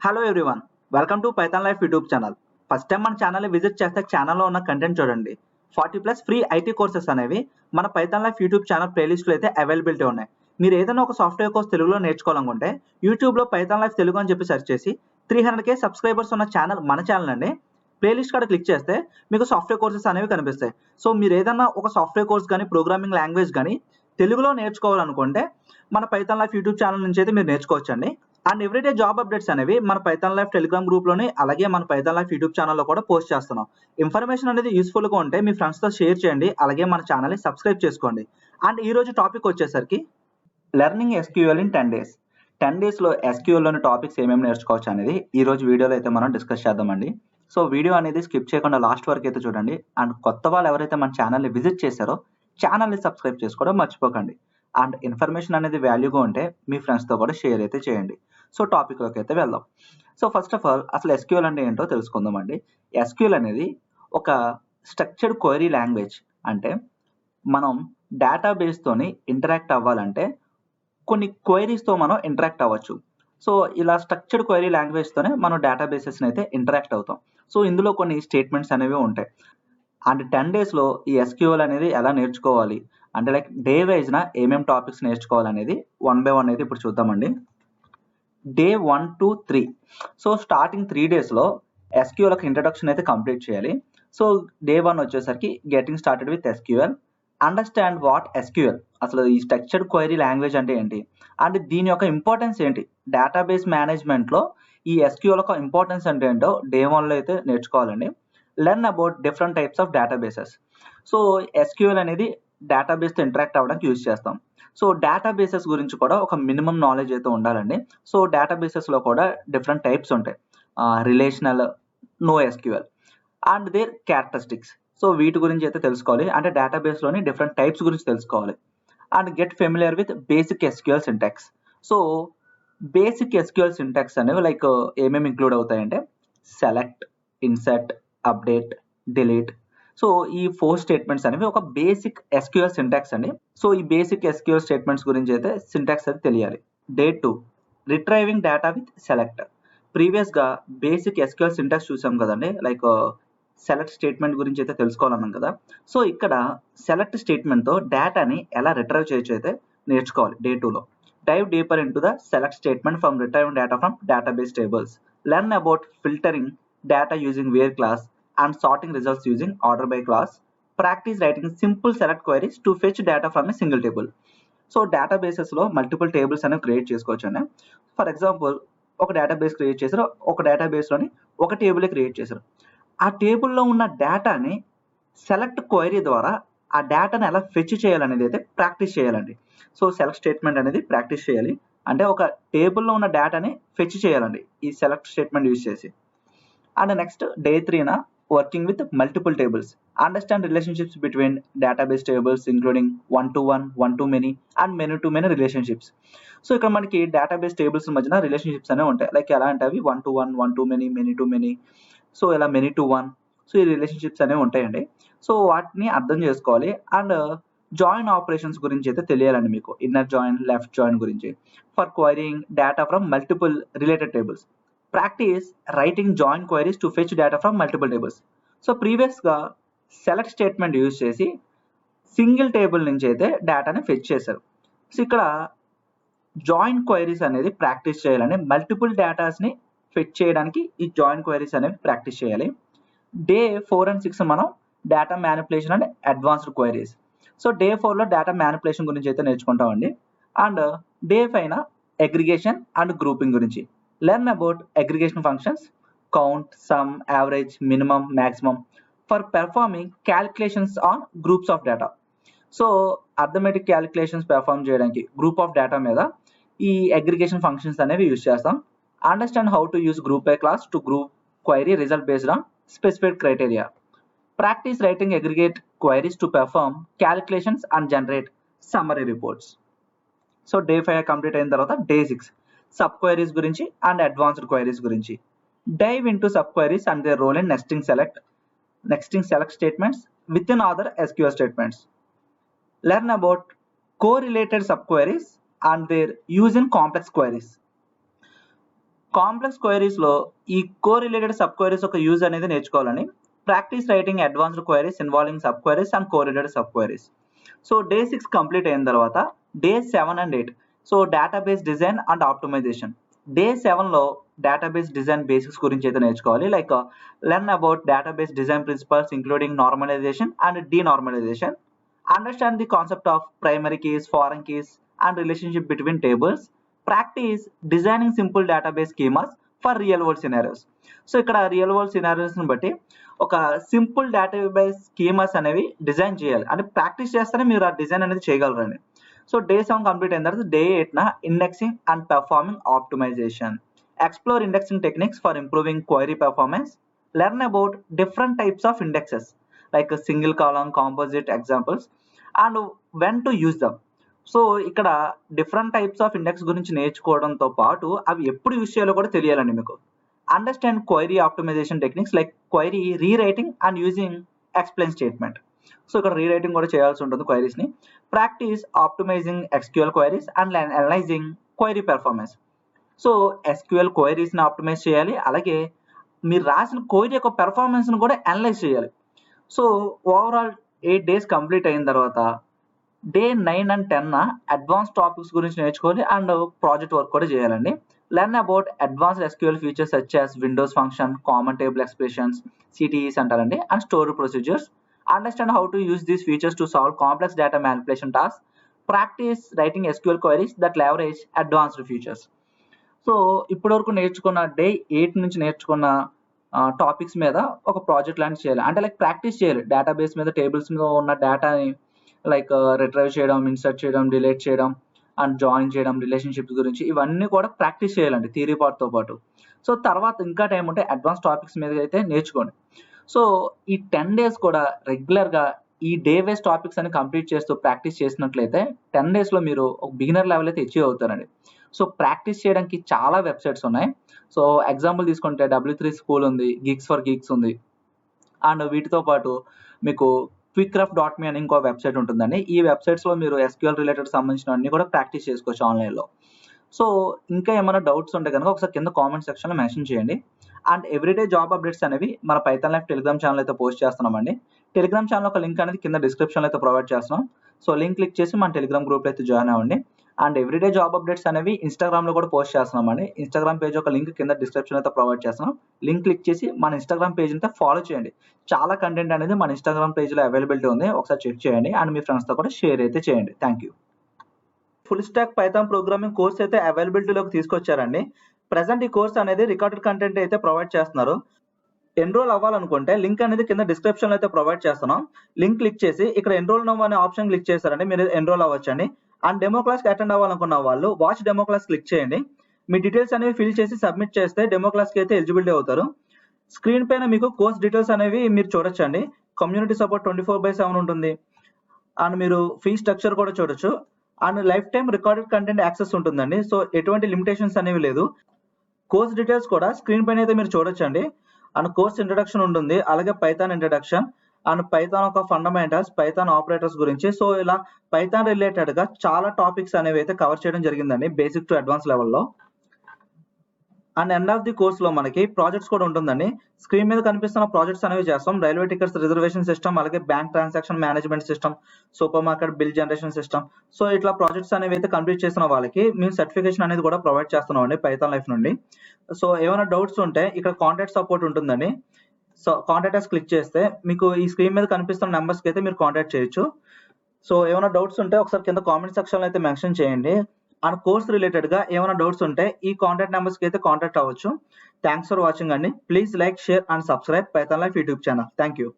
Hello everyone, welcome to Python life YouTube channel. First time మన ఛానల్ని visit చేస్తే ఛానల్లో ఉన్న కంటెంట్ చూడండి. 40+ ఫ్రీ ఐటీ కోర్సెస్ అనేవి మన పైథాన్ లైఫ్ యూట్యూబ్ ఛానల్ ప్లేలిస్ట్లో అయితే అవైలబిలిటీ ఉన్నాయి. మీరు ఏదైనా ఒక సాఫ్ట్వేర్ కోర్స్ తెలుగులో నేర్చుకోవాలనుకుంటే యూట్యూబ్లో పైథాన్ లైఫ్ తెలుగు అని చెప్పి సెర్చ్ చేసి 300K సబ్స్క్రైబర్స్ ఉన్న ఛానల్ మన ఛానల్ అండి. ప్లేలిస్ట్ కాడ క్లిక్ చేస్తే మీకు సాఫ్ట్వేర్ కోర్సెస్ అనేవి కనిపిస్తాయి. సో మీరు ఏదైనా ఒక సాఫ్ట్వేర్ కోర్స్ కానీ ప్రోగ్రామింగ్ లాంగ్వేజ్ కానీ తెలుగులో నేర్చుకోవాలనుకుంటే మన పైథాన్ లైఫ్ యూట్యూబ్ ఛానల్ నుంచి అయితే మీరు నేర్చుకోవచ్చండి. అండ్ ఎవ్రీడే జాబ్ అప్డేట్స్ అనేవి మన పైథాన్ లైఫ్ టెలిగ్రామ్ గ్రూప్లోని అలాగే మన పైథాన్ లైఫ్ యూట్యూబ్ ఛానల్లో కూడా పోస్ట్ చేస్తున్నాం. ఇన్ఫర్మేషన్ అనేది యూస్ఫుల్గా ఉంటే మీ ఫ్రెండ్స్తో షేర్ చేయండి, అలాగే మన ఛానల్ని సబ్స్క్రైబ్ చేసుకోండి. అండ్ ఈరోజు టాపిక్ వచ్చేసరికి లెర్నింగ్ ఎస్క్యూఎల్ ఇన్ 10 days. 10 daysలో ఎస్క్యూఎల్లోని టాపిక్స్ ఏమేమి నేర్చుకోవచ్చు అనేది ఈరోజు వీడియోలో అయితే మనం డిస్కస్ చేద్దామండి. సో వీడియో అనేది స్కిప్ చేయకుండా లాస్ట్ వరకు అయితే చూడండి. అండ్ కొత్త వాళ్ళు ఎవరైతే మన ఛానల్ని విజిట్ చేశారో ఛానల్ని సబ్స్క్రైబ్ చేసుకోవడం మర్చిపోకండి. అండ్ ఇన్ఫర్మేషన్ అనేది వాల్యూగా ఉంటే మీ ఫ్రెండ్స్తో కూడా షేర్ అయితే చేయండి. సో టాపిక్లోకి అయితే వెళ్దాం. సో ఫస్ట్ ఆఫ్ ఆల్ అసలు ఎస్క్యూఎల్ అంటే ఏంటో తెలుసుకుందామండి. ఎస్క్యూఎల్ అనేది ఒక స్ట్రక్చర్డ్ క్వైరీ లాంగ్వేజ్. అంటే మనం డేటాబేస్తోని ఇంటరాక్ట్ అవ్వాలంటే కొన్ని క్వైరీస్తో మనం ఇంటరాక్ట్ అవ్వచ్చు. సో ఇలా స్ట్రక్చర్డ్ క్వైరీ లాంగ్వేజ్తోనే మనం డేటాబేసెస్ని అయితే ఇంటరాక్ట్ అవుతాం. సో ఇందులో కొన్ని స్టేట్మెంట్స్ అనేవి ఉంటాయి. అండ్ 10 daysలో ఈ ఎస్క్యూఎల్ అనేది ఎలా నేర్చుకోవాలి అంటే లైక్ డే వైజ్న ఏమేమి టాపిక్స్ నేర్చుకోవాలనేది 1 by 1 అయితే ఇప్పుడు చూద్దామండి. Day 1 to 3. సో స్టార్టింగ్ 3 daysలో ఎస్క్యూఎల్ ఒక ఇంట్రడక్షన్ అయితే కంప్లీట్ చేయాలి. సో డే 1 వచ్చేసరికి getting started with SQL, understand what SQL, అసలు ఈ స్ట్రక్చర్డ్ క్వైరీ లాంగ్వేజ్ అంటే ఏంటి అండ్ దీని యొక్క ఇంపార్టెన్స్ ఏంటి, డేటాబేస్ మేనేజ్మెంట్లో ఈ ఎస్క్యూఎల్ యొక్క ఇంపార్టెన్స్ అంటే ఏంటో డే 1లో అయితే నేర్చుకోవాలండి. Learn about different types of databases. So SQL అనేది డేటాబేస్తో ఇంటరాక్ట్ అవ్వడానికి యూజ్ చేస్తాం. సో డేటాబేసెస్ గురించి కూడా ఒక మినిమం నాలెడ్జ్ అయితే ఉండాలండి. సో డేటాబేసెస్లో కూడా డిఫరెంట్ టైప్స్ ఉంటాయి, relational, no SQL and their characteristics. So వీటి గురించి అయితే తెలుసుకోవాలి. అంటే డేటాబేస్లోని డిఫరెంట్ టైప్స్ గురించి తెలుసుకోవాలి. And get familiar with basic SQL syntax. So basic SQL syntax అనేవి లైక్ ఏమేమి ఇంక్లూడ్ అవుతాయంటే select, insert, update, delete. So ఈ 4 స్టేట్మెంట్స్ అనేవి ఒక బేసిక్ ఎస్క్యూఎల్ సింటాక్స్ అండి. సో ఈ బేసిక్ ఎస్క్యూఎల్ స్టేట్మెంట్స్ గురించి అయితే సింటాక్స్ అయితే తెలియాలి. Day 2 retrieving data with select. ప్రీవియస్గా బేసిక్ ఎస్క్యూఎల్ సింటాక్స్ చూసాం కదండి, లైక్ సెలెక్ట్ స్టేట్మెంట్ గురించి అయితే తెలుసుకోవాలన్నాం కదా. సో ఇక్కడ సెలెక్ట్ స్టేట్మెంట్తో డేటాని ఎలా రిట్రైవ్ చేయొచ్చు అయితే నేర్చుకోవాలి డే 2లో. Dive deeper into the select statement from retrieving data from database tables. Learn about filtering data using where class and sorting results using order by class. Practice writing simple select queries to fetch data from a single table. So డేటాబేసెస్లో multiple tables అనేవి create చేసుకోవచ్చు అండి. For example ఒక database create చేశారు, ఒక డేటాబేస్లోని ఒక table create చేశారు. ఆ టేబుల్లో ఉన్న డేటాని సెలెక్ట్ క్వైరీ ద్వారా ఆ డేటాని ఎలా ఫెచ్ చేయాలనేది అయితే ప్రాక్టీస్ చేయాలండి. సో సెలెక్ట్ స్టేట్మెంట్ అనేది ప్రాక్టీస్ చేయాలి. అంటే ఒక టేబుల్లో ఉన్న డేటాని ఫెచ్ చేయాలండి ఈ సెలెక్ట్ స్టేట్మెంట్ యూజ్ చేసి. And next day 3 working with multiple tables. Understand relationships between database tables including one-to-one, one-to-many and many-to-many relationships. So ఇక్కడ మనకి డేటాబేస్ టేబుల్స్ మధ్యన రిలేషన్షిప్స్ అనేవి ఉంటాయి. లైక్ ఎలా అంటే అవి 1-to-1, 1-to-many, many-to-many, సో ఇలా many-to-one. సో ఈ రిలేషన్షిప్స్ అనేవి ఉంటాయండి. సో వాటిని అర్థం చేసుకోవాలి. అండ్ జాయిన్ ఆపరేషన్స్ గురించి అయితే తెలియాలండి మీకు. ఇన్నర్ జాయిన్, లెఫ్ట్ జాయిన్ గురించి. For querying data from multiple related tables. Practice writing join queries to fetch data from multiple tables. So ప్రీవియస్గా సెలెక్ట్ స్టేట్మెంట్ యూజ్ చేసి సింగిల్ టేబుల్ నుంచి అయితే డేటాని ఫెచ్ చేశారు. సో ఇక్కడ జాయిన్ క్వైరీస్ అనేది practice చేయాలండి. మల్టిపుల్ డేటాస్ని ఫెచ్ చేయడానికి ఈ జాయిన్ క్వైరీస్ అనేవి ప్రాక్టీస్ చేయాలి. డే 4 and 6 మనం data manipulation and advanced queries. So day 4లో డేటా మ్యానిపులేషన్ గురించి అయితే నేర్చుకుంటామండి. And day 5 aggregation and grouping గురించి. Learn about aggregation functions, count, sum, average, minimum, maximum for performing calculations on groups of data. So arithmetic calculations perform చేయడానికి group of data మీద ఈ aggregation functions అనేవి use చేస్తాం. Understand how to use group by clause to group query result based on specified criteria. Practice writing aggregate queries to perform calculations and generate summary reports. So day 5 complete అయిన తర్వాత day 6 sub queries గురించి and advanced queries గురించి. Dive into sub queries and their role in nesting select statements with in other SQL statements. Learn about correlated subqueries and their use in complex queries. Complex క్వైరీస్లో ఈ correlated subqueries ఒక use అనేది నేర్చుకోవాలని practice writing advanced queries involving sub queries and correlated subqueries. So day 6 complete అయిన తర్వాత day 7 and 8 so database design and optimisation. Day 7లో database design basics గురించి అయితే నేర్చుకోవాలి. Like learn about database design principles including normalisation and denormalization. Understand the concept of primary keys, foreign keys, and relationship between tables. Practice designing simple database schemas for real world scenarios. So ఇక్కడ real world సినారియోస్ని బట్టి ఒక simple database schemas అనేవి design చేయాలి. అంటే practice చేస్తేనే మీరు ఆ design అనేది చేయగలరండి. సో డే 7 కంప్లీట్ అయిన తర్వాత డే 8న indexing and performing optimisation. Explore indexing techniques for improving query performance. Learn about different types of indexes like single column, composite examples and when to use them. So ఇక్కడ different types of index గురించి నేర్చుకోవడంతో పాటు అవి ఎప్పుడు use చేయాలో కూడా తెలియాలండి మీకు. Understand query optimisation techniques like query rewriting and using explain statement. So ఇక్కడ రీరైటింగ్ కూడా చేయాల్సి ఉంటుంది క్వైరీస్ని. Practice optimising SQL queries and analysing query performance. So SQL క్వైరీస్ని ఆప్టిమైజ్ చేయాలి, అలాగే మీరు రాసిన క్వైరీ యొక్క పెర్ఫార్మెన్స్ని కూడా అనలైజ్ చేయాలి. సో ఓవరాల్ 8 డేస్ కంప్లీట్ అయిన తర్వాత డే 9 అండ్ 10న అడ్వాన్స్ టాపిక్స్ గురించి నేర్చుకోవాలి అండ్ ప్రాజెక్ట్ వర్క్ కూడా చేయాలండి. Learn about advanced SQL features such as windows function, common table expressions, CTEs అంటారండి, and storage procedures. Understand how to use these features to solve complex data manipulation task. Practice writing SQL queries that leverage advanced features. So ఇప్పటివరకు నేర్చుకున్న day 8 నుంచి నేర్చుకున్న topics మీద ఒక project లాంటి చేయాలి. అంటే లైక్ ప్రాక్టీస్ చేయాలి. డేటాబేస్ మీద టేబుల్స్ మీద ఉన్న డేటాని లైక్ రిట్రైవ్ చేయడం, ఇన్సర్ట్ చేయడం, డిలీట్ చేయడం అండ్ జాయిన్ చేయడం, రిలేషన్షిప్స్ గురించి ఇవన్నీ కూడా ప్రాక్టీస్ చేయాలండి థియరీ పార్ట్తో పాటు. సో తర్వాత ఇంకా టైం ఉంటే అడ్వాన్స్ టాపిక్స్ మీద అయితే నేర్చుకోండి. సో ఈ 10 డేస్ కూడా రెగ్యులర్గా ఈ డే వైజ్ టాపిక్స్ అని కంప్లీట్ చేస్తూ ప్రాక్టీస్ చేసినట్లయితే 10 డేస్లో మీరు ఒక బిగినర్ లెవెల్ అయితే అచీవ్ అవుతారండి. సో ప్రాక్టీస్ చేయడానికి చాలా వెబ్సైట్స్ ఉన్నాయి. సో ఎగ్జాంపుల్ తీసుకుంటే W3 స్కూల్ ఉంది, గిగ్స్ ఫర్ గీక్స్ ఉంది, అండ్ వీటితో పాటు మీకు QuickRef.me అని ఇంకో వెబ్సైట్ ఉంటుందండి. ఈ వెబ్సైట్స్లో మీరు SQL రిలేటెడ్ సంబంధించిన అన్ని కూడా ప్రాక్టీస్ చేసుకోవచ్చు ఆన్లైన్లో. సో ఇంకా ఏమైనా డౌట్స్ ఉంటే కనుక ఒకసారి కింద కామెంట్ సెక్షన్లో మెన్షన్ చేయండి. అండ్ ఎవ్రీడే జాబ్ అప్డేట్స్ అనేవి మన పైథాన్ లైఫ్ టెలిగ్రామ్ ఛానల్ అయితే పోస్ట్ చేస్తున్నామండి. టెలిగ్రామ్ ఛానల్ ఒక లింక్ అనేది కింద డిస్క్రిప్షన్లో అయితే ప్రొవైడ్ చేస్తున్నాం. సో లింక్ క్లిక్ చేసి మన టెలిగ్రామ్ గ్రూప్లో అయితే జాయిన్ అవ్వండి. అండ్ ఎవ్రీడే జాబ్ అప్డేట్స్ అనేవి ఇన్స్టాగ్రామ్లో కూడా పోస్ట్ చేస్తున్నామండి. ఇన్స్టాగ్రామ్ పేజ్ ఒక లింక్ కింద డిస్క్రిప్షన్ అయితే ప్రొవైడ్ చేస్తున్నాం. లింక్ క్లిక్ చేసి మన ఇన్స్టాగ్రామ్ పేజ్ అయితే ఫాలో చేయండి. చాలా కంటెంట్ అనేది మన ఇన్స్టాగ్రామ్ పేజ్లో అవైలబిలిటీ ఉంది, ఒకసారి చెక్ చేయండి. అండ్ మీ ఫ్రెండ్స్తో కూడా షేర్ అయితే చేయండి. Thank you. Full stack Python programming course అయితే అవైలబిలిటీలోకి తీసుకొచ్చారండి. ప్రెసెంట్ ఈ కోర్స్ అనేది రికార్డెడ్ కంటెంట్ అయితే ప్రొవైడ్ చేస్తున్నారు. ఎన్రోల్ అవ్వాలనుకుంటే లింక్ అనేది కింద డిస్క్రిప్షన్లో అయితే ప్రొవైడ్ చేస్తున్నాం. లింక్ క్లిక్ చేసి ఇక్కడ ఎన్రోల్ నౌ అనే ఆప్షన్ క్లిక్ చేస్తారండి, మీరు ఎన్రోల్ అవ్వచ్చండి. అండ్ డెమో క్లాస్కి అటెండ్ అవ్వాలనుకున్న వాళ్ళు వాచ్ డెమో క్లాస్ క్లిక్ చేయండి. మీ డీటెయిల్స్ అనేవి ఫిల్ చేసి సబ్మిట్ చేస్తే డెమో క్లాస్కి అయితే ఎలిజిబిలిటీ అవుతారు. స్క్రీన్ పైన మీకు కోర్స్ డీటెయిల్స్ అనేవి మీరు చూడొచ్చండి. కమ్యూనిటీ సపోర్ట్ 24/7 ఉంటుంది. అండ్ మీరు ఫీ స్ట్రక్చర్ కూడా చూడొచ్చు. And life time recorded content access ఉంటుందండి. సో ఎటువంటి లిమిటేషన్స్ అనేవి లేదు. కోర్స్ డీటెయిల్స్ కూడా స్క్రీన్ పైన అయితే మీరు చూడొచ్చండి. అండ్ కోర్స్ ఇంట్రడక్షన్ ఉంటుంది, అలాగే పైథాన్ ఇంట్రడక్షన్ అండ్ పైథాన్ ఒక ఫండమెంటల్స్, పైథాన్ ఆపరేటర్స్ గురించి. సో ఇలా పైథాన్ రిలేటెడ్ గా చాలా టాపిక్స్ అనేవి అయితే కవర్ చేయడం జరిగిందండి బేసిక్ టు అడ్వాన్స్ లెవెల్లో. And end of the course లో మనకి ప్రాజెక్ట్స్ కూడా ఉంటుందండి. స్క్రీన్ మీద కనిపిస్తున్న ప్రాజెక్ట్స్ అనేవి చేస్తాం. రైల్వే టికెట్స్ రిజర్వేషన్ సిస్టమ్, అలాగే bank transaction management system, super market bill generation system. So ఇట్లా ప్రాజెక్ట్స్ అనేవి అయితే కంప్లీట్ చేసిన వాళ్ళకి మేము సర్టిఫికేషన్ అనేది కూడా ప్రొవైడ్ చేస్తున్నాం అండి పైథాన్ లైఫ్ నుండి. సో ఏమైనా డౌట్స్ ఉంటే ఇక్కడ కాంటాక్ట్ సపోర్ట్ ఉంటుందండి. సో కాంటాక్ట్ అస్ క్లిక్ చేస్తే మీకు ఈ స్క్రీన్ మీద కనిపిస్తున్న నెంబర్స్కి అయితే మీరు కాంటాక్ట్ చేయొచ్చు. సో ఏమైనా డౌట్స్ ఉంటే ఒకసారి కింద కామెంట్ సెక్షన్లో అయితే మెన్షన్ చేయండి. అండ్ కోర్స్ రిలేటెడ్ గా ఏమైనా డౌట్స్ ఉంటే ఈ కాంటాక్ట్ నెంబర్స్కి అయితే కాంటాక్ట్ అవ్వచ్చు. థ్యాంక్స్ ఫర్ వాచింగ్ అండి. Please like, share and subscribe Python life YouTube channel. Thank you.